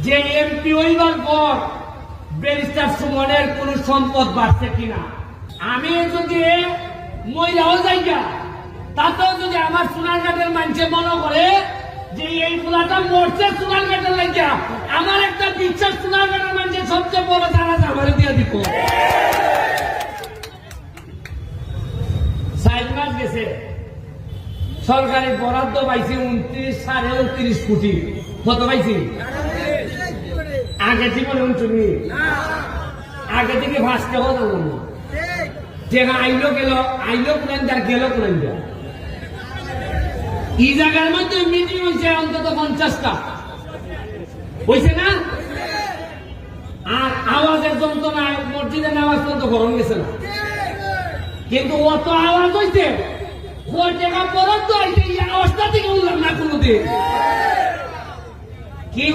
যে এমপি হইবার পর ব্যারিস্টার সুমনের কোন সম্পদ বাড়ছে কিনা। আমি যদি মহিলাও যাইগা তাতেও যদি আমার সোনারঘাটের মানুষে মনে করে যে এই খোলাটা মরছে সোনারঘাটের লাগিয়া, আমার একটা বিশ্বাস সোনারঘাটের মানুষের সবচেয়ে বড় জানা আমার দিয়ে দিব। 4 মাস গেছে, সরকারি বরাদ্দ পাইছি 29.29 কোটি। কত পাইছি? আগে থেকে তুমি আগে থেকে ভাসতে হতো না, টেকা আইলো গেল, আইলো কোন গেল কোন। এই জায়গার মধ্যে মিটিং হয়েছে অন্তত 50টা, হয়েছে না? আর আওয়াজের যন্ত্রণায় মসজিদের নামাজ পর্যন্ত গরম গেছে না, কিন্তু অত আওয়াজ হয়েছে টাকা বরাদ্দ হয়েছে, এই আওয়াজটা থেকে উঠলাম না কোনোদিন। কি